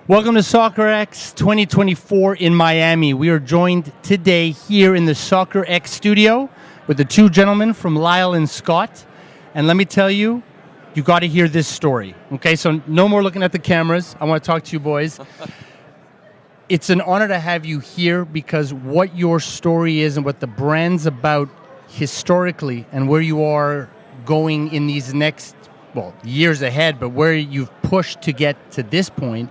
Welcome to Soccerex 2024 in Miami. We are joined today here in the Soccerex studio with the two gentlemen from Lyle and Scott. And let me tell you, you got to hear this story. Okay, so no more looking at the cameras. I want to talk to you boys. It's an honor to have you here because what your story is and what the brand's about historically and where you are going in these next, years ahead, but where you've pushed to get to this point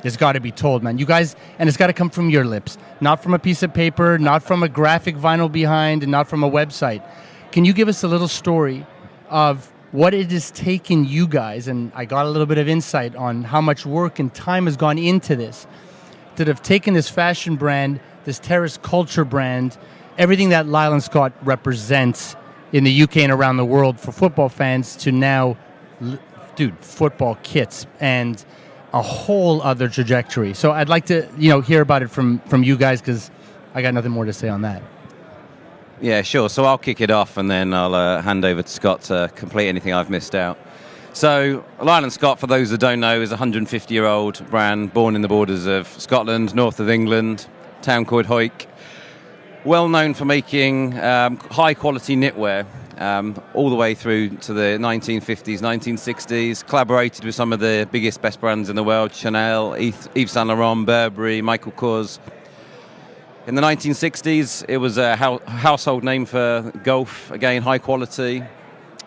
has got to be told, man. You guys, and it's got to come from your lips, not from a piece of paper, not from a graphic vinyl behind, and not from a website. Can you give us a little story of what it has taken you guys, and I got a little bit of insight on how much work and time has gone into this, that have taken this fashion brand, this terrace culture brand, everything that Lyle and Scott represents in the UK and around the world for football fans to now, football kits and a whole other trajectory. So I'd like to, hear about it from you guys because I got nothing more to say on that. Yeah, sure. So I'll kick it off and then I'll hand over to Scott to complete anything I've missed out. So Lyle and Scott, for those that don't know, is a 150-year-old brand born in the borders of Scotland, north of England, a town called Hawick. Well known for making high-quality knitwear all the way through to the 1950s, 1960s, collaborated with some of the biggest, best brands in the world, Chanel, Yves Saint Laurent, Burberry, Michael Kors. In the 1960s, it was a household name for golf, again, high quality.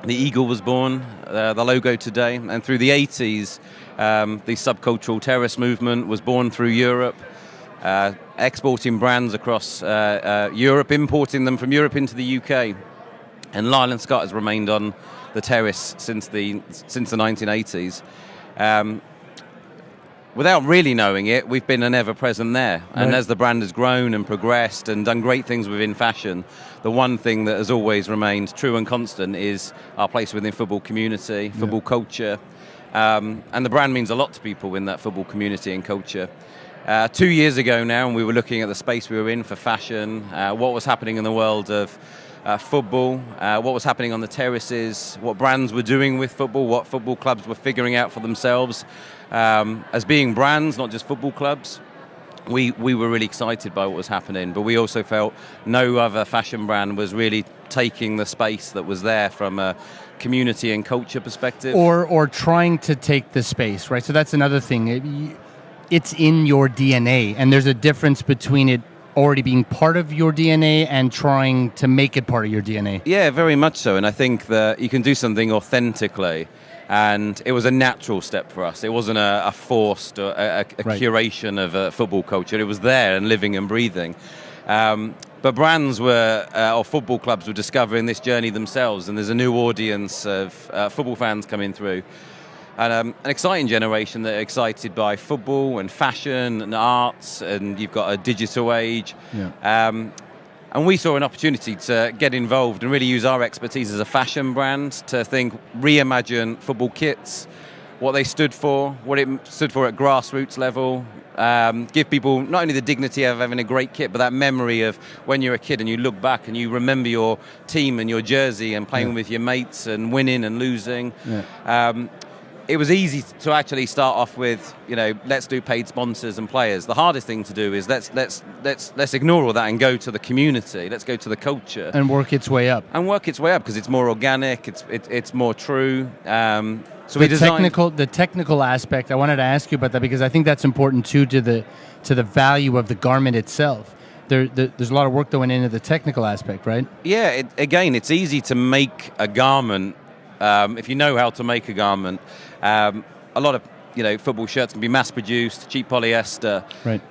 The eagle was born, the logo today. And through the 80s, the subcultural terrace movement was born through Europe, exporting brands across Europe, importing them from Europe into the UK. And Lyle and Scott has remained on the terrace since the 1980s. Without really knowing it, we've been an ever-present there. Right. And as the brand has grown and progressed and done great things within fashion, the one thing that has always remained true and constant is our place within football community, football culture. And the brand means a lot to people in that football community and culture. 2 years ago now, and we were looking at the space we were in for fashion, what was happening in the world of football, what was happening on the terraces, what brands were doing with football, what football clubs were figuring out for themselves as being brands, not just football clubs. We were really excited by what was happening, but we also felt no other fashion brand was really taking the space that was there from a community and culture perspective. Or trying to take the space, right? So that's another thing. It's in your DNA, and there's a difference between it already being part of your DNA and trying to make it part of your DNA. Yeah, very much so. And I think that you can do something authentically. And it was a natural step for us. It wasn't a forced or a curation of a football culture. It was there and living and breathing. But brands or football clubs were discovering this journey themselves. And there's a new audience of football fans coming through. And an exciting generation that are excited by football and fashion and arts, and you've got a digital age. Yeah. And we saw an opportunity to get involved and really use our expertise as a fashion brand to reimagine football kits, what they stood for, what it stood for at grassroots level, give people not only the dignity of having a great kit, but that memory of when you're a kid and you look back and you remember your team and your jersey and playing with your mates and winning and losing. Yeah. It was easy to actually start off with, let's do paid sponsors and players. The hardest thing to do is let's ignore all that and go to the community. Let's go to the culture and work its way up. Because it's more organic. It's more true. So the technical aspect. I wanted to ask you about that because I think that's important too to the value of the garment itself. There's a lot of work going into the technical aspect, right? Yeah. It's easy to make a garment. If you know how to make a garment, a lot of football shirts can be mass-produced, cheap polyester. Right.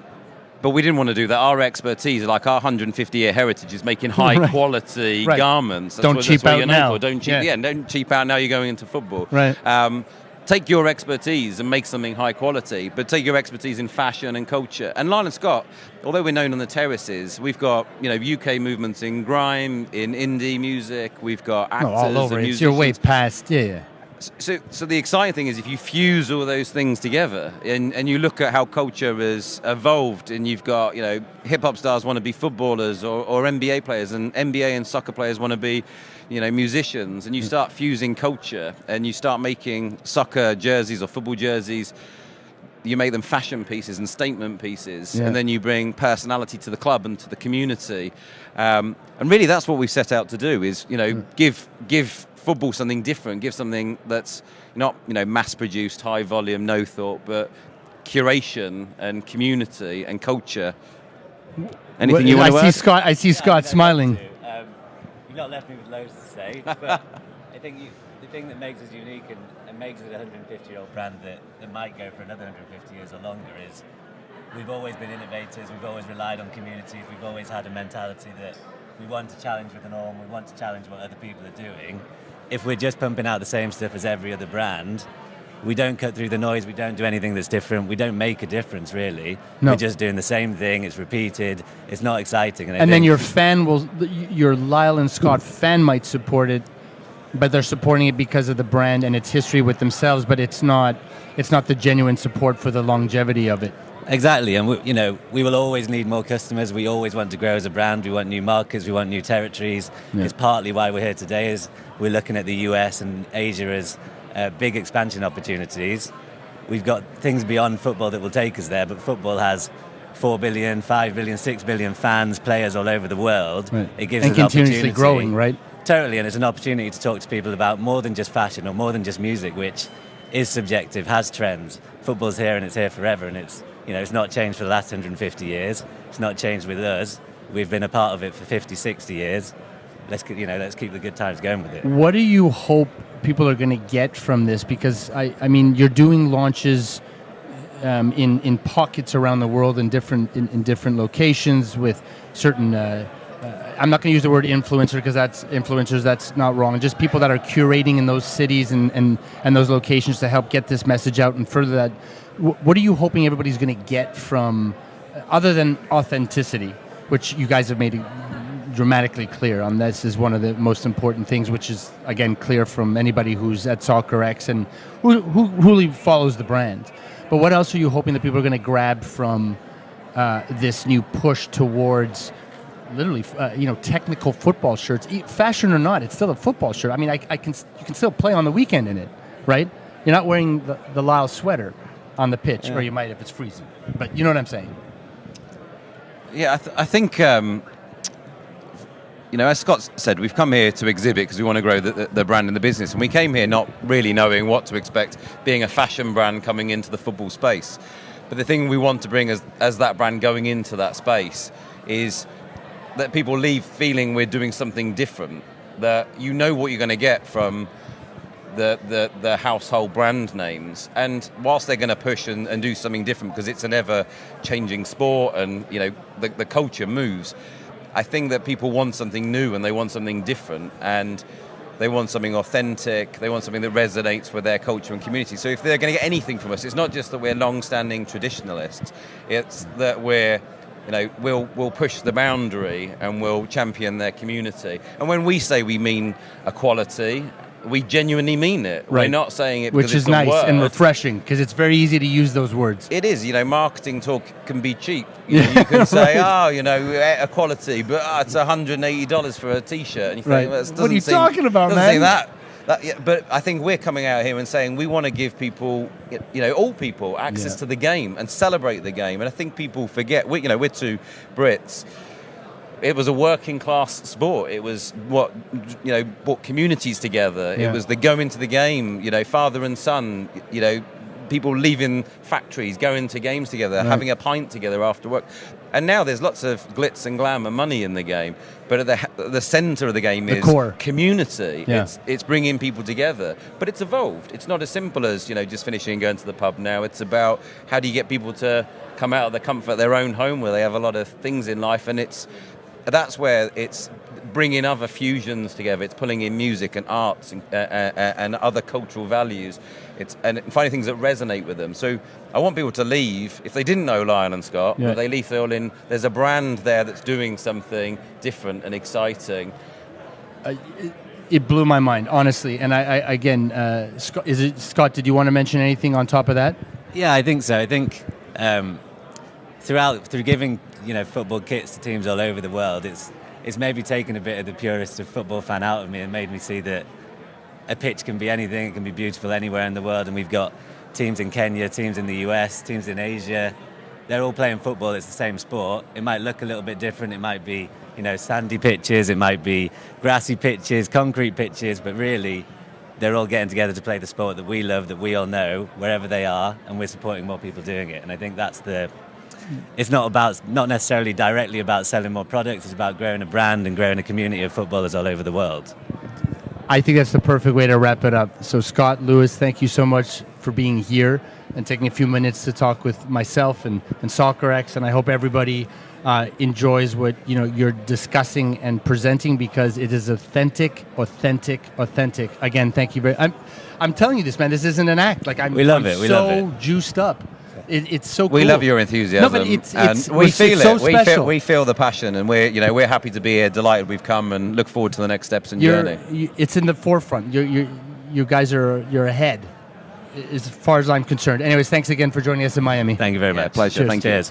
But we didn't want to do that. Our expertise, like our 150-year heritage, is making high-quality garments. Don't cheap out now. Don't cheap out now. You're going into football. Right. Take your expertise and make something high quality, but take your expertise in fashion and culture. And Lyle and Scott, although we're known on the terraces, we've got UK movements in grime, in indie music. We've got actors all over. And it's your way past, yeah. So the exciting thing is if you fuse all those things together and you look at how culture has evolved, and you've got hip hop stars want to be footballers or NBA players, and NBA and soccer players want to be musicians, and you start fusing culture and you start making soccer jerseys or football jerseys you make them fashion pieces and statement pieces, Yeah. and then you bring personality to the club and to the community. And really, that's what we set out to do: is give football something different, give something that's not mass-produced, high volume, no thought, but curation and community and culture. Anything you want to add? I see Scott smiling. You've not left me with loads to say, but I think the thing that makes us unique and makes us a 150-year-old brand that might go for another 150 years or longer is we've always been innovators, we've always relied on communities, we've always had a mentality that we want to challenge with the norm, we want to challenge what other people are doing. If we're just pumping out the same stuff as every other brand, we don't cut through the noise, we don't do anything that's different, we don't make a difference really. No. We're just doing the same thing, it's repeated, it's not exciting. And then your Lyle and Scott fan might support it, but they're supporting it because of the brand and its history with themselves, but it's not the genuine support for the longevity of it. Exactly, and we will always need more customers, we always want to grow as a brand, we want new markets, we want new territories. Yeah. It's partly why we're here today, is we're looking at the US and Asia as big expansion opportunities. We've got things beyond football that will take us there, but football has 4 billion, 5 billion, 6 billion fans, players all over the world. Right. It gives us an opportunity. And continuously growing, right? Totally, and it's an opportunity to talk to people about more than just fashion or more than just music, which is subjective, has trends. Football's here and it's here forever, and it's not changed for the last 150 years. It's not changed with us. We've been a part of it for 50, 60 years. Let's keep the good times going with it. What do you hope people are going to get from this? Because I mean, you're doing launches in pockets around the world in different locations with certain. I'm not going to use the word influencer because that's not wrong. Just people that are curating in those cities and those locations to help get this message out and further that. What are you hoping everybody's going to get from, other than authenticity, which you guys have made dramatically clear on? This is one of the most important things, which is again clear from anybody who's at Soccerex and who really follows the brand. But what else are you hoping that people are going to grab from this new push towards literally technical football shirts, fashion or not? It's still a football shirt. I mean, you can still play on the weekend in it, right? You're not wearing the Lyle sweater on the pitch, or you might if it's freezing. But you know what I'm saying? Yeah, I think. As Scott said, we've come here to exhibit because we want to grow the brand and the business. And we came here not really knowing what to expect, being a fashion brand coming into the football space. But the thing we want to bring as that brand going into that space is that people leave feeling we're doing something different, that you know what you're going to get from the household brand names. And whilst they're going to push and do something different because it's an ever-changing sport and the culture moves, I think that people want something new and they want something different and they want something authentic, they want something that resonates with their culture and community. So if they're going to get anything from us, it's not just that we're long-standing traditionalists, it's that we'll push the boundary and we'll champion their community. And when we say we mean equality, we genuinely mean it. Right. We're not saying it because which is nice and refreshing because it's very easy to use those words. It is. Marketing talk can be cheap. You can say, equality, but it's $180 for a T-shirt. And you think, well, what are you talking about, man? But I think we're coming out here and saying we want to give people, all people, access to the game and celebrate the game. And I think people forget. We're two Brits. It was a working class sport. It was what brought communities together. Yeah. It was the going to the game, father and son, people leaving factories, going to games together, having a pint together after work. And now there's lots of glitz and glam and money in the game. But at the center of the game is core community. Yeah. It's bringing people together. But it's evolved. It's not as simple as, just finishing and going to the pub now. It's about how do you get people to come out of the comfort of their own home where they have a lot of things in life. And that's where it's bringing other fusions together. It's pulling in music and arts and other cultural values. And finding things that resonate with them. So I want people to leave, if they didn't know Lyle and Scott, but they leave feeling there's a brand there that's doing something different and exciting. It blew my mind, honestly. And Scott, did you want to mention anything on top of that? Yeah, I think so. I think through giving football kits to teams all over the world, it's maybe taken a bit of the purist of football fan out of me and made me see that a pitch can be anything, it can be beautiful anywhere in the world, and we've got teams in Kenya, teams in the US, teams in Asia. They're all playing football. It's the same sport. It might look a little bit different. It might be, sandy pitches. It might be grassy pitches, concrete pitches. But really, they're all getting together to play the sport that we love, that we all know, wherever they are, and we're supporting more people doing it. And I think that's it's not necessarily directly about selling more products. It's about growing a brand and growing a community of footballers all over the world. I think that's the perfect way to wrap it up. So Scott, Lewis, thank you so much for being here and taking a few minutes to talk with myself and Soccerex. And I hope everybody enjoys what you're discussing and presenting, because it is authentic. Again, thank you very. I'm telling you this, man. This isn't an act. Like we love it. We love it. Juiced up. It's so cool. We love your enthusiasm. No, but we feel so it. special. We feel the passion, and we're happy to be here. Delighted we've come, and look forward to the next steps in journey. It's in the forefront. You guys you're ahead, as far as I'm concerned. Anyways, thanks again for joining us in Miami. Thank you very much. Pleasure. Cheers.